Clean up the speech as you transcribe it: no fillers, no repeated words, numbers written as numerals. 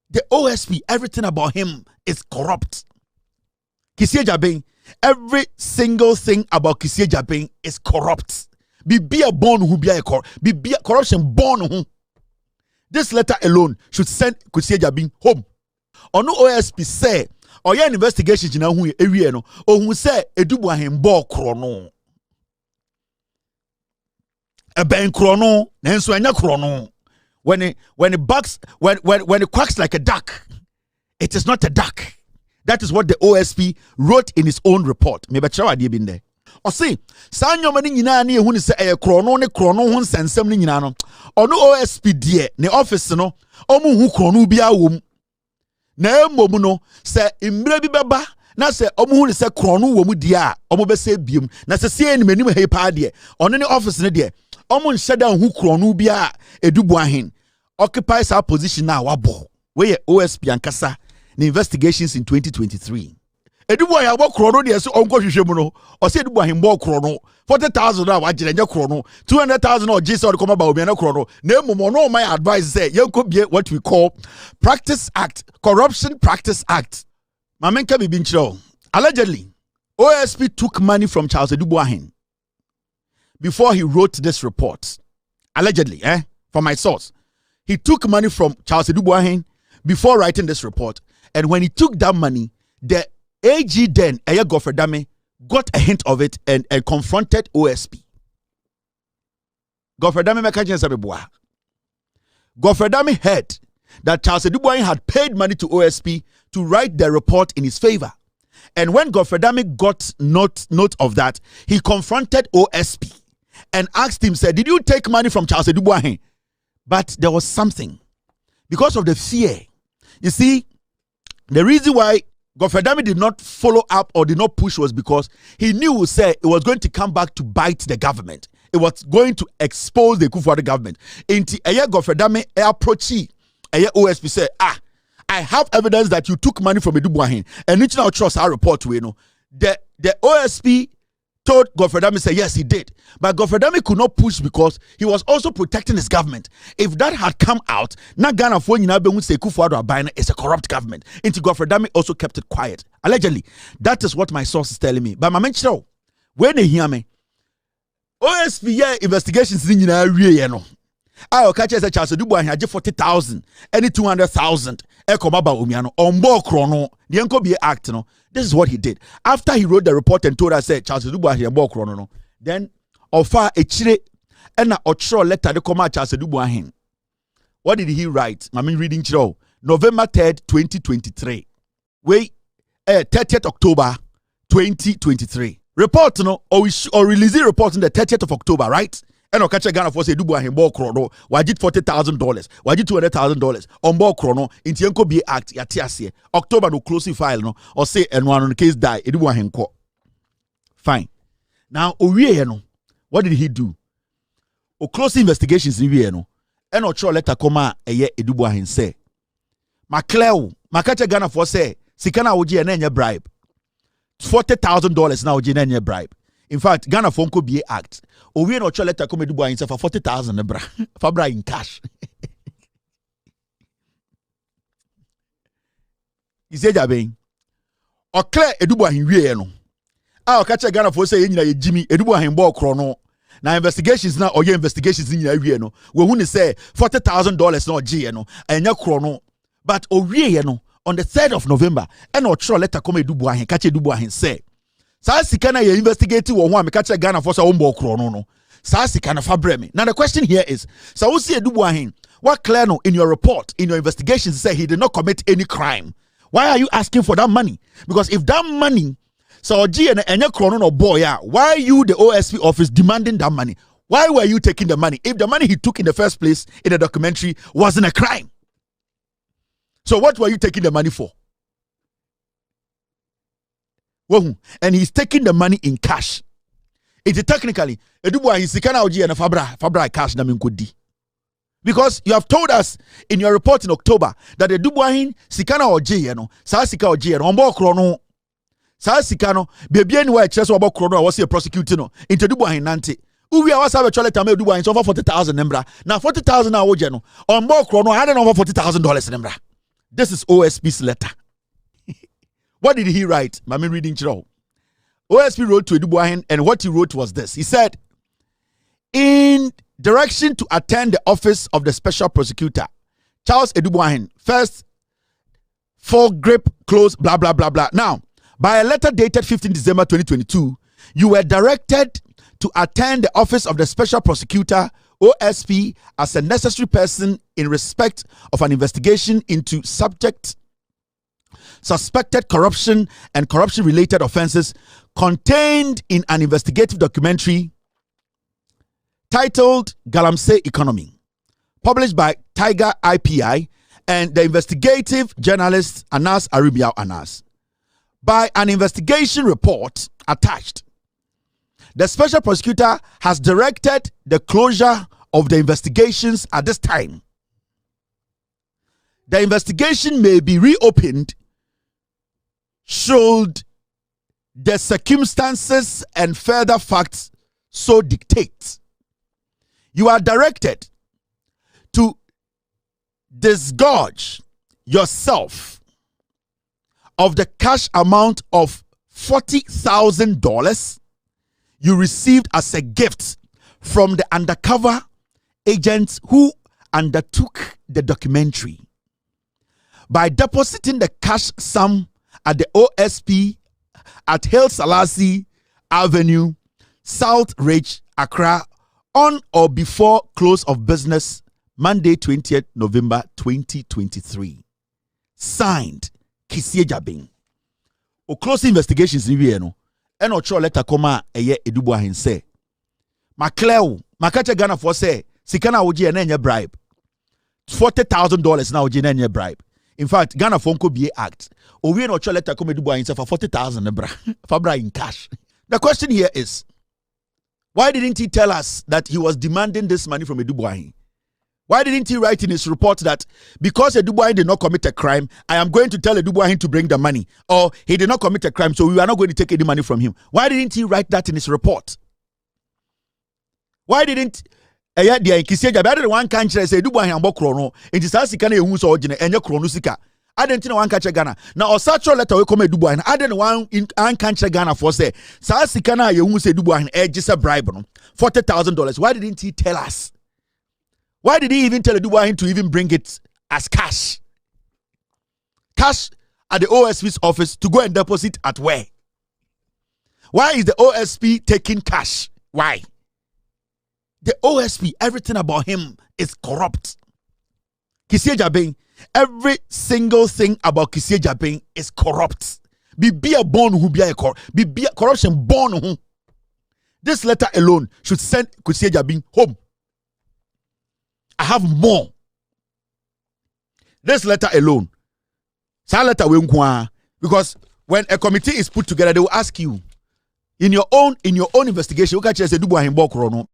The OSP, everything about him is corrupt. Kissi Agyebeng, every single thing about Kissi Agyebeng is corrupt. Be a born who be a corruption born who. This letter alone should send Kissi Agyebeng home. Or no OSP say, or your investigation in who area no, or who say Adu Boahen bo chrono. A bank chrono, nenso anya chrono. When it quacks like a duck, it is not a duck. That is what the OSP wrote in his own report. Maybe chawa di been there. Or see, sanyo mani nyina ni ehuni se chrono hun sensem ni nyina no. Or no OSP die ne office no, omu hu chrono bia wom. Na emom no se imbre bi beba na se omu hu se chrono wom die a omu be se biem. Na se sie ni manim he pa die. Ono ne office ne die. Omu nsheda hu chrono bia Adu Boahen occupies our position now. Wabo. Where OSP ankasa the investigations in 2023. Adu Boahen abo chrono de so onko hwehwem no. O se Adu Boahen bo chrono 40,000 na wagire nya chrono 200,000 or Jesus or come ba obi na chrono. Na emomo no my advice say yenko be what we call Practice Act, Corruption Practice Act. Mamenka bi nchiro. Allegedly, OSP took money from Charles Adu Boahen before he wrote this report. Allegedly, from my source. He took money from Charles Adu Boahen before writing this report. And when he took that money, the AG then, Gofredame, got a hint of it and confronted OSP. Gofredame heard that Charles Adu Boahen had paid money to OSP to write the report in his favor. And when Gofredame got note of that, he confronted OSP and asked him, said, did you take money from Charles Adu Boahen? But there was something. Because of the fear. You see, the reason why Gofredame did not follow up or did not push was because he knew, say, it was going to come back to bite the government. It was going to expose the Kufuor government. Inti aya Gofredame approached OSP say, I have evidence that you took money from Adu Boahen. And you now trust our report to the OSP told Gofredame say yes he did, but Gofredame could not push because he was also protecting his government. If that had come out, na Ghana for nyina be hu say Kufuor is a corrupt government. Into Gofredame also kept it quiet. Allegedly, that is what my source is telling me. But my mention when they hear me, OSP investigations in nyina wie no. I catch as a Charles Adu Boahen had 40,000, any 200,000. Ekomaba Omiano on board chrono. The Uncle be act no. This is what he did. After he wrote the report and told us, said Charles Adu Boahen board chrono no. Then offer a chile and a otro letter to come out Charles Adu Boahen. What did he write? I mean reading chiro. November 3rd, 2023. Wait, 30th October 2023. Report no or release the report on the 30th of October, right? And I'll catch a Ghana for say Adu Boahen bo chrono. Wajit $40,000. Wajit $200,000 on board chrono. Inti Yanko be act yatiase. October no closing file no or say and one on the case die. Adu Boahen ko. Fine. Now Owie no. What did he do? O close investigations in Owie no. And Ocho letter koma eye Adu Boahen say. Macleo. Makacha Ghana for say sikana oji enye bribe. $40,000 now oji enye bribe. In fact, Ghana phone could be act. Or we no letter come Adu Boahen for 40,000 fabra in cash. Kissi Agyebeng. O clear Adu Boahen wie no. I'll catch a Ghana for say nyina Jimmy Adu Boahen bo chrono. Now investigations now or your investigations in nyina wie no. We who say $40,000 no G no. Enya chrono. But o wie no on the 3rd of November and o letter come Adu Boahen catch Adu Boahen say Sa sika na ye investigate wo ho ameka che Ghana for so wombo krono no. Sa sika na fabremi. Now the question here is, so we see Adu Boahen, what clear no in your report, in your investigations say he did not commit any crime. Why are you asking for that money? Because if that money, so G and enye krono no boy, why you the OSP office demanding that money? Why were you taking the money? If the money he took in the first place in the documentary wasn't a crime. So what were you taking the money for? And he's taking the money in cash. It is technically Adu Boahen sikana oji and fabra cash na minkodi. Because you have told us in your report in October that Adu Boahen sikana oji no sa sika oji no ombo krono sa sika no bebia ni wa ekire so ombo krono was a prosecutor no into Adu Boahen nante uwi a wasa be chole tama Adu Boahen so for 40,000 nembra na 40,000 na oji no ombo krono had no over $40,000 nembra. This is OSP's letter. What did he write? I'm reading it. OSP wrote to Adu Boahen, and what he wrote was this. He said, in direction to attend the office of the special prosecutor, Charles Adu Boahen, first full grip, close, blah, blah, blah, blah. Now, by a letter dated 15 December 2022, you were directed to attend the office of the special prosecutor, OSP, as a necessary person in respect of an investigation into suspected corruption and corruption-related offenses contained in an investigative documentary titled Galamsey Economy, published by Tiger IPI and the investigative journalist Anas Arubiao Anas. By an investigation report attached, the special prosecutor has directed the closure of the investigations at this time. The investigation may be reopened should the circumstances and further facts so dictate. You are directed to disgorge yourself of the cash amount of $40,000 you received as a gift from the undercover agents who undertook the documentary by depositing the cash sum at the OSP at Haile Selassie Avenue, South Ridge, Accra, on or before close of business, Monday, 20th November 2023. Signed, Kissi Agyebeng. O close investigations ni we no. And o letter koma eye Adu Boahen say. Macleo, makache Ghana for say, sikana oji enye bribe. $40,000 na oji enye bribe. In fact, Ghana Fonko BA Act. Owe no letter come Adu Boahen say for 40,000 fabra in cash. The question here is, why didn't he tell us that he was demanding this money from Adu Boahen? Why didn't he write in his report that because Adu Boahen did not commit a crime, I am going to tell Adu Boahen to bring the money, or he did not commit a crime, so we are not going to take any money from him? Why didn't he write that in his report? Why didn't Kissi Agyebeng one country say Adu Boahen ambo krono enti sa sika na ehu so ogene enye krono sika adenti na one country Ghana na osacho letter we come Adu Boahen adenti one country Ghana for say sa sika na ehu say Adu Boahen ejisa bribe no $40,000. Why didn't he tell us? Why did he even tell Adu Boahen to even bring it as cash? Cash at the OSP's office to go and deposit at where? Why is the OSP taking cash? Why? The OSP, everything about him is corrupt. Kissi Agyebeng, every single thing about Kissi Agyebeng is corrupt. Be a born who be a corruption born who. This letter alone should send Kissi Agyebeng home. I have more. This letter alone. Because when a committee is put together, they will ask you in your own investigation, you can't just say Adu Boahen bo krono.